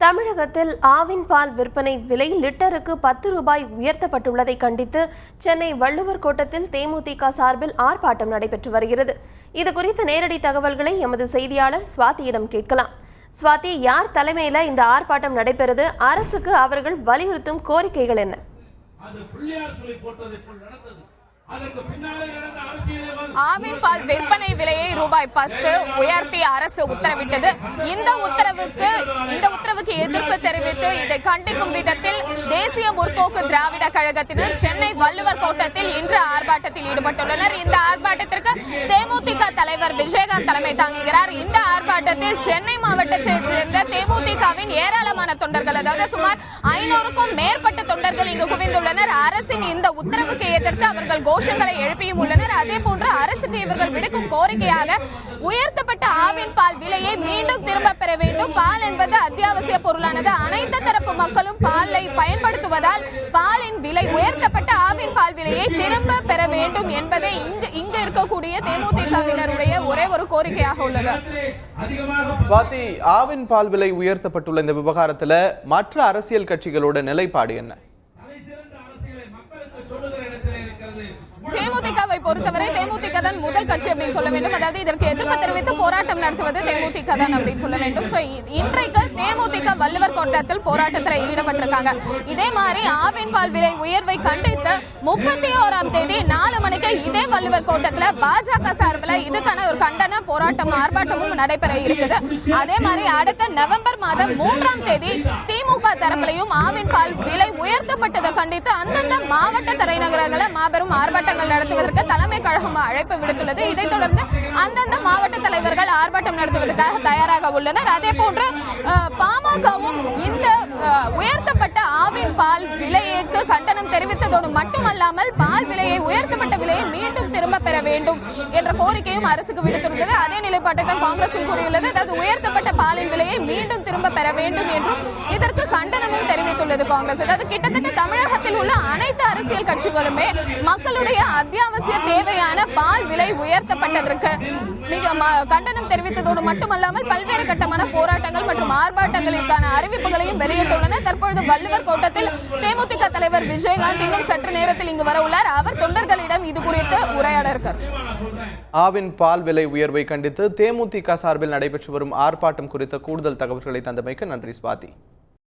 தமிழகத்தில் ஆவின் பால் விற்பனை விலை லிட்டருக்கு 10 ரூபாய் உயர்த்தப்பட்டுள்ளதை கண்டித்து சென்னை வள்ளுவர் கோட்டத்தில் தேமுதிக சார்பில் ஆர்ப்பாட்டம் நடைபெற்று வருகிறது. இது குறித்த நேரடி தகவல்களை எமது செய்தியாளர் சுவாதியிடம் கேட்கலாம். சுவாதி, யார் தலைமையில் இந்த ஆர்ப்பாட்டம் நடைபெறுது? அரசுக்கு அவர்கள் வலியுறுத்தும் கோரிக்கைகள் என்ன? ஆவின் பால் விற்பனை விலையை ரூபாய் 10 உயர்த்தி அரசு உத்தரவிட்டது. இந்த உத்தரவுக்கு எதிர்ப்பு தெரிவித்து இதை கண்டிக்கும் விதத்தில் தேசிய முற்போக்கு திராவிட கழகத்தினர் சென்னை வள்ளுவர் கோட்டத்தில் இன்று ஆர்ப்பாட்டத்தில் ஈடுபட்டுள்ளனர். இந்த ஆர்ப்பாட்டத்திற்கு தேமுதிக தலைவர் விஜயகாந்த் தலைமை தாங்குகிறார். இந்த ஆர்ப்பாட்டத்தில் சென்னை மாவட்டத்தைச் சேர்ந்த தேமுதிகவின் ஏராளமான தொண்டர்கள், அதாவது சுமார் 500க்கும் மேற்பட்ட தொண்டர்கள் இங்கு குவிந்துள்ளனர். அரசின் இந்த உத்தரவுக்கு எதிர்த்து அவர்கள் கோஷங்களை எழுப்பியும் உள்ளனர். அதே போன்று அரசுக்கு இவர்கள் விடுக்கும் கோரிக்கையாக உயர்த்தப்பட்ட ஆவின் பால் விலையை மீண்டும் திரும்ப பெற வேண்டும். பால் என்பது அத்தியாவசிய பொருளானது. அனைத்து தரப்பு மக்களும் பாலை பயன்படுத்துவதால் பாலின் விலை உயர்த்தப்பட்ட ஆவின் பால் விலையை திரும்ப பெற வேண்டும் என்பதே இங்கு இருக்கக்கூடிய தேமுதிகவினருடைய ஒரே ஒரு கோரிக்கையாக உள்ளது. பாத்தி, ஆவின் பால் விலை உயர்த்தப்பட்டுள்ள இந்த விவகாரத்துல மற்ற அரசியல் கட்சிகளோட நிலைப்பாடு என்ன? தேமுதிகவை பொறுத்தவரை தேமுதிக தான் முதல் கட்சி அப்படின்னு சொல்ல வேண்டும். அதாவது இதற்கு எதிர்ப்பு தெரிவித்து போராட்டம் நடத்துவது தேமுதிக தான் அப்படின்னு சொல்ல வேண்டும். இன்றைக்கு தேமுதிக வள்ளுவர் கோட்டத்தில் போராட்டத்தில் ஈடுபட்டிருக்காங்க. இதே மாதிரி ஆவின் பால் விலை உயர்வை கண்டித்து 31ஆம் தேதி 4 மணிக்கு இதே வள்ளுவர் கோட்டத்தில் பாஜக சார்பில் இதுக்கான ஒரு கண்டன போராட்டம் ஆர்ப்பாட்டமும் நடைபெற இருக்குது. அதே மாதிரி அடுத்த நவம்பர் மாதம் 3ஆம் தேதி திமுக தரப்பிலையும் ஆவின் பால் விலை உயர்த்தப்பட்டதை கண்டித்து அந்தந்த மாவட்ட தலைநகரங்களை மாபெரும் ஆர்ப்பாட்டங்கள் நடத்துவதற்கு தலைமை கழகம் அழைப்பு விடுத்துள்ளது. இதைத் தொடர்ந்து அந்தந்த மாவட்ட தலைவர்கள் ஆர்ப்பாட்டம் நடத்துவதற்காக தயாராக உள்ளனர். அதே போன்று பாமகவும் இந்த உயர்த்தப்பட்ட ஆவின் பால் விலைக்கு கண்டனம் தெரிவித்ததோடு மட்டுமல்லாமல் பால் விலையை உயர்த்தப்பட்ட விலையை மீண்டும் திரும்ப பெற வேண்டும் என்ற கோரிக்கையும் அரசுக்கு விடுத்திருந்தது. அதே நிலைப்பாட்டை தான் காங்கிரசும் கூறியுள்ளது. அதாவது உயர்த்தப்பட்ட பாலின் விலையை மீண்டும் திரும்ப பெற வேண்டும் என்றும் இதற்கு கண்டனமும் தெரிவித்துள்ளது காங்கிரஸ். அதாவது கிட்டத்தட்ட தமிழகத்தில் உள்ள அனைத்து அரசியல் கட்சிகளுமே மக்களுடைய அத்தியாவசிய தேவையான பால் விலை உயர்த்தப்பட்டதற்கு மிக கண்டனம் தெரிவித்ததோடு மட்டுமல்லாமல் பல்வேறு கட்டமான போராட்டங்கள் மற்றும் ஆர்ப்பாட்டங்களுக்கான அறிவிப்புகளையும் வெளியிட்டுள்ளனர். தற்பொழுது வள்ளுவர் கோட்டத்தில் தேமுதிக தலைவர் விஜயகாந்த் இன்னும் சற்று நேரத்தில் இங்கு வர உள்ளார். அவர் தொண்டர்களிடம் இது குறித்து உரையாட இருக்கிறார். ஆவின் பால் விலை உயர்வை கண்டித்து தேமுதிக சார்பில் நடைபெற்று வரும் ஆர்ப்பாட்டம் குறித்த கூடுதல் தகவல்களை தந்தமைக்கு நன்றி ஸ்வாதி.